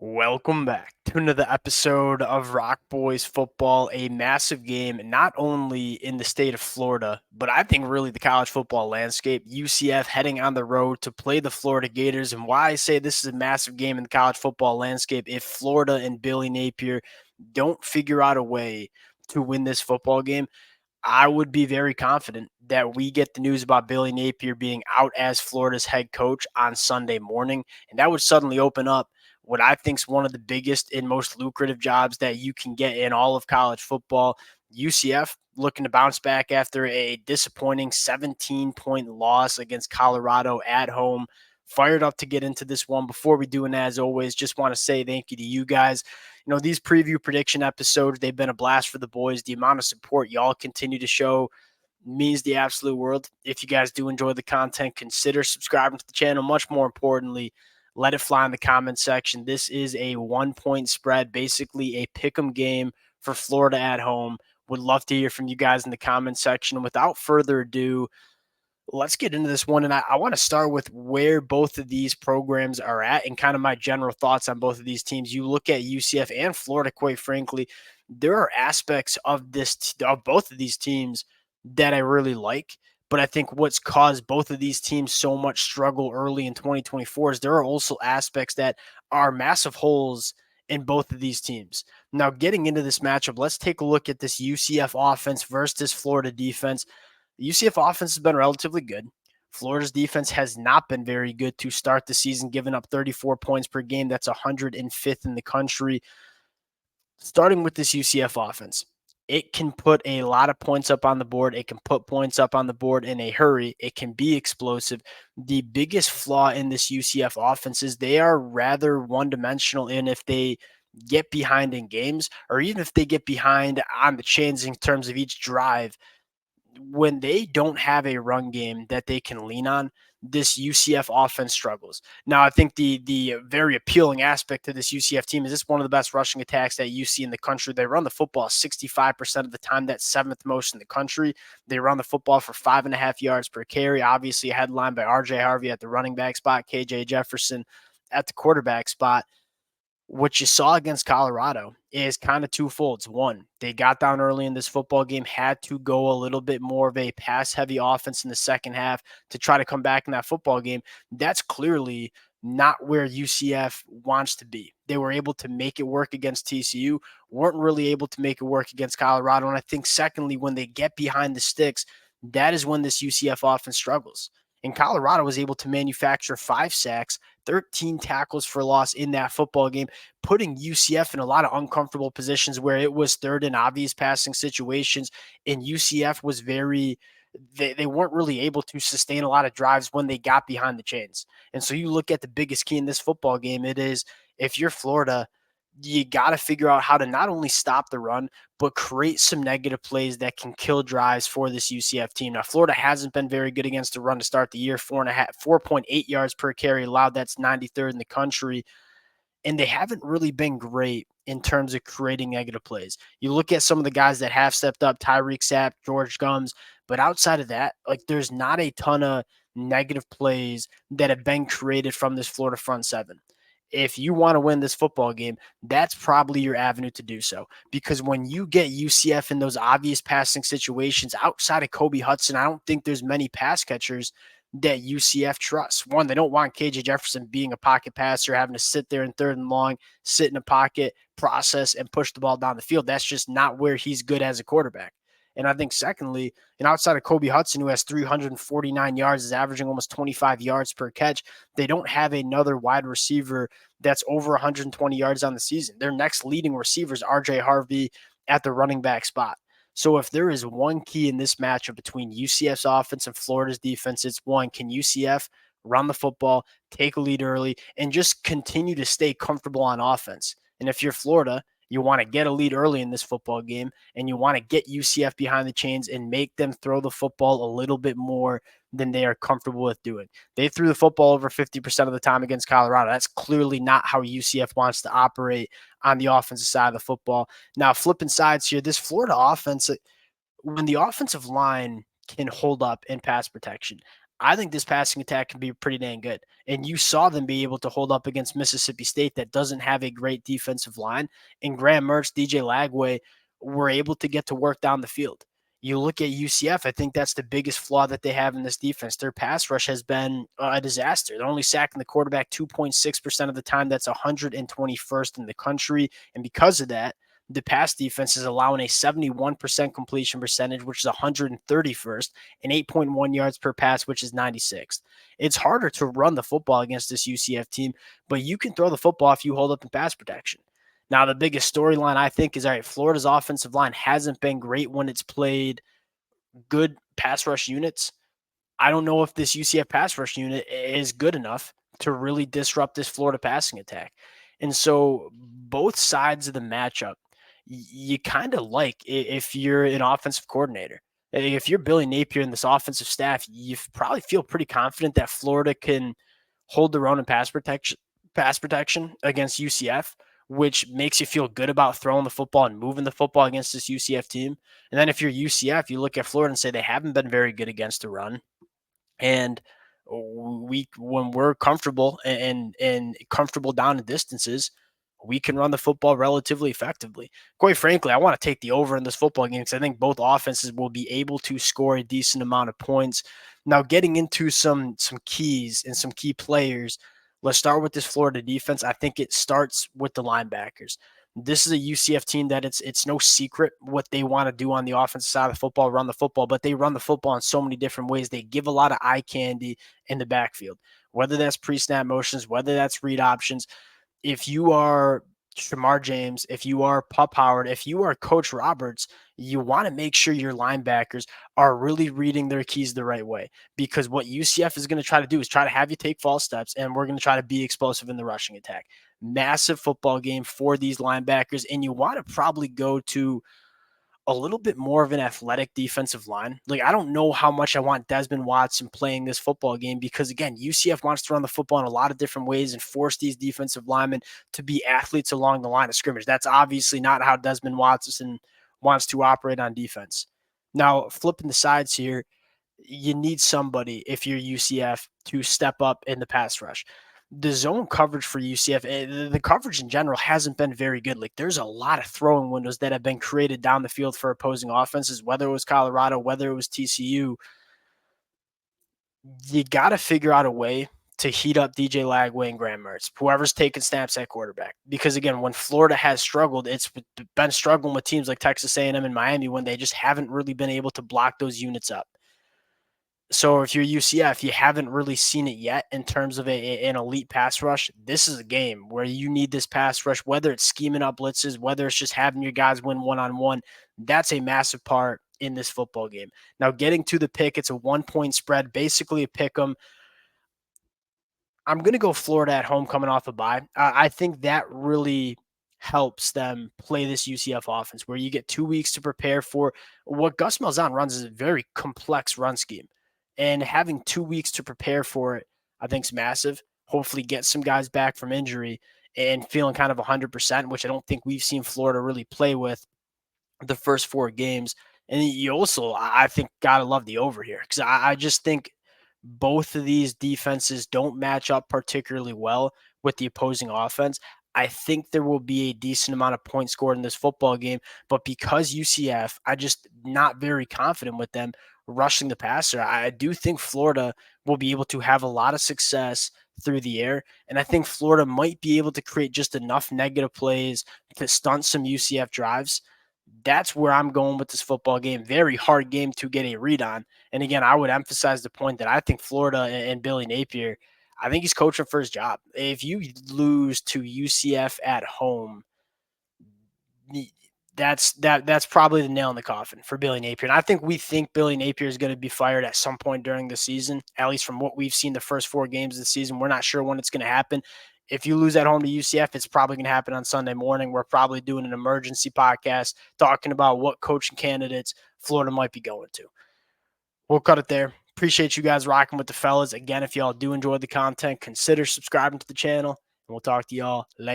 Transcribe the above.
Welcome back to another episode of Rock Boys Football, a massive game, not only in the state of Florida, but I think really the college football landscape. UCF heading on the road to play the Florida Gators. And why I say this is a massive game in the college football landscape, if Florida and Billy Napier don't figure out a way to win this football game, I would be very confident that we get the news about Billy Napier being out as Florida's head coach on Sunday morning. And that would suddenly open up what I think is one of the biggest and most lucrative jobs that you can get in all of college football. UCF looking to bounce back after a disappointing 17-point loss against Colorado at home. Fired up to get into this one. Before we do, and as always, just want to say thank you to you guys. These preview prediction episodes, they've been a blast for the boys. The amount of support y'all continue to show means the absolute world. If you guys do enjoy the content, consider subscribing to the channel. Much more importantly, let it fly in the comment section. This is a 1-point spread, basically a pick 'em game for Florida at home. Would love to hear from you guys in the comment section. And without further ado, let's get into this one. And I want to start with where both of these programs are at and kind of my general thoughts on both of these teams. You look at UCF and Florida, quite frankly, there are aspects of of both of these teams that I really like. But I think what's caused both of these teams so much struggle early in 2024 is there are also aspects that are massive holes in both of these teams. Now, getting into this matchup, let's take a look at this UCF offense versus this Florida defense. The UCF offense has been relatively good. Florida's defense has not been very good to start the season, giving up 34 points per game. That's 105th in the country. Starting with this UCF offense, it can put a lot of points up on the board. It can put points up on the board in a hurry. It can be explosive. The biggest flaw in this UCF offense is they are rather one-dimensional in if they get behind in games or even if they get behind on the chains in terms of each drive. When they don't have a run game that they can lean on, this UCF offense struggles. Now, I think the very appealing aspect to this UCF team is this one of the best rushing attacks that you see in the country. They run the football 65% of the time. That's seventh most in the country. They run the football for 5.5 yards per carry. Obviously, headlined by RJ Harvey at the running back spot, KJ Jefferson at the quarterback spot. What you saw against Colorado is kind of twofold. One, they got down early in this football game, had to go a little bit more of a pass-heavy offense in the second half to try to come back in that football game. That's clearly not where UCF wants to be. They were able to make it work against TCU, weren't really able to make it work against Colorado. And I think, secondly, when they get behind the sticks, that is when this UCF offense struggles. And Colorado was able to manufacture 5 sacks, 13 tackles for loss in that football game, putting UCF in a lot of uncomfortable positions where it was third and obvious passing situations. And UCF was they weren't really able to sustain a lot of drives when they got behind the chains. And so you look at the biggest key in this football game, it is if you're Florida, you got to figure out how to not only stop the run, but create some negative plays that can kill drives for this UCF team. Now, Florida hasn't been very good against the run to start the year. 4.8 yards per carry allowed. That's 93rd in the country. And they haven't really been great in terms of creating negative plays. You look at some of the guys that have stepped up, Tyreek Sapp, George Gums, but outside of that, like there's not a ton of negative plays that have been created from this Florida front seven. If you want to win this football game, that's probably your avenue to do so. Because when you get UCF in those obvious passing situations outside of Kobe Hudson, I don't think there's many pass catchers that UCF trusts. One, they don't want KJ Jefferson being a pocket passer, having to sit there in third and long, sit in a pocket, process, and push the ball down the field. That's just not where he's good as a quarterback. And I think, secondly, outside of Kobe Hudson, who has 349 yards, is averaging almost 25 yards per catch, they don't have another wide receiver that's over 120 yards on the season. Their next leading receiver is RJ Harvey at the running back spot. So if there is one key in this matchup between UCF's offense and Florida's defense, it's one, can UCF run the football, take a lead early, and just continue to stay comfortable on offense? And if you're Florida, you want to get a lead early in this football game, and you want to get UCF behind the chains and make them throw the football a little bit more than they are comfortable with doing. They threw the football over 50% of the time against Colorado. That's clearly not how UCF wants to operate on the offensive side of the football. Now, flipping sides here, this Florida offense, when the offensive line can hold up in pass protection, I think this passing attack can be pretty dang good. And you saw them be able to hold up against Mississippi State that doesn't have a great defensive line. And Graham Mertz, DJ Lagway were able to get to work down the field. You look at UCF, I think that's the biggest flaw that they have in this defense. Their pass rush has been a disaster. They're only sacking the quarterback 2.6% of the time. That's 121st in the country. And because of that, the pass defense is allowing a 71% completion percentage, which is 131st, and 8.1 yards per pass, which is 96th. It's harder to run the football against this UCF team, but you can throw the football if you hold up in pass protection. Now, the biggest storyline, I think, is all right, Florida's offensive line hasn't been great when it's played good pass rush units. I don't know if this UCF pass rush unit is good enough to really disrupt this Florida passing attack. And so both sides of the matchup, you kind of like if you're an offensive coordinator. If you're Billy Napier and this offensive staff, you probably feel pretty confident that Florida can hold their own in pass protection against UCF, which makes you feel good about throwing the football and moving the football against this UCF team. And then if you're UCF, you look at Florida and say they haven't been very good against the run. And when we're comfortable and comfortable down in distances, we can run the football relatively effectively. Quite frankly, I want to take the over in this football game because I think both offenses will be able to score a decent amount of points. Now, getting into some keys and some key players, let's start with this Florida defense. I think it starts with the linebackers. This is a UCF team that it's no secret what they want to do on the offensive side of the football, run the football, but they run the football in so many different ways. They give a lot of eye candy in the backfield, whether that's pre-snap motions, whether that's read options. If you are Shamar James, if you are Pup Howard, if you are Coach Roberts, you want to make sure your linebackers are really reading their keys the right way, because what UCF is going to try to do is try to have you take false steps, and we're going to try to be explosive in the rushing attack. Massive football game for these linebackers, and you want to probably go to a little bit more of an athletic defensive line. Like, I don't know how much I want Desmond Watson playing this football game because, again, UCF wants to run the football in a lot of different ways and force these defensive linemen to be athletes along the line of scrimmage. That's obviously not how Desmond Watson wants to operate on defense. Now, flipping the sides here, you need somebody, if you're UCF, to step up in the pass rush. The zone coverage for UCF, the coverage in general hasn't been very good. Like, there's a lot of throwing windows that have been created down the field for opposing offenses, whether it was Colorado, whether it was TCU. You got to figure out a way to heat up DJ Lagway and Graham Mertz, whoever's taking snaps at quarterback. Because, again, when Florida has struggled, it's been struggling with teams like Texas A&M and Miami when they just haven't really been able to block those units up. So if you're UCF, you haven't really seen it yet in terms of an elite pass rush. This is a game where you need this pass rush, whether it's scheming up blitzes, whether it's just having your guys win one-on-one. That's a massive part in this football game. Now, getting to the pick, it's a 1-point spread, basically a pick 'em. I'm going to go Florida at home coming off a bye. I think that really helps them play this UCF offense where you get 2 weeks to prepare for what Gus Malzahn runs is a very complex run scheme. And having 2 weeks to prepare for it, I think is massive. Hopefully get some guys back from injury and feeling kind of 100%, which I don't think we've seen Florida really play with the first 4 games. And you also, I think, got to love the over here because I just think both of these defenses don't match up particularly well with the opposing offense. I think there will be a decent amount of points scored in this football game, but because UCF, I just not very confident with them rushing the passer. I do think Florida will be able to have a lot of success through the air, and I think Florida might be able to create just enough negative plays to stunt some UCF drives. That's where I'm going with this football game. Very hard game to get a read on. And again, I would emphasize the point that I think Florida and Billy Napier, I think he's coaching for his job. If you lose to UCF at home, that's probably the nail in the coffin for Billy Napier. And I think we think Billy Napier is going to be fired at some point during the season, at least from what we've seen the first 4 games of the season. We're not sure when it's going to happen. If you lose at home to UCF, it's probably going to happen on Sunday morning. We're probably doing an emergency podcast talking about what coaching candidates Florida might be going to. We'll cut it there. Appreciate you guys rocking with the fellas. Again, if y'all do enjoy the content, consider subscribing to the channel, and we'll talk to y'all later.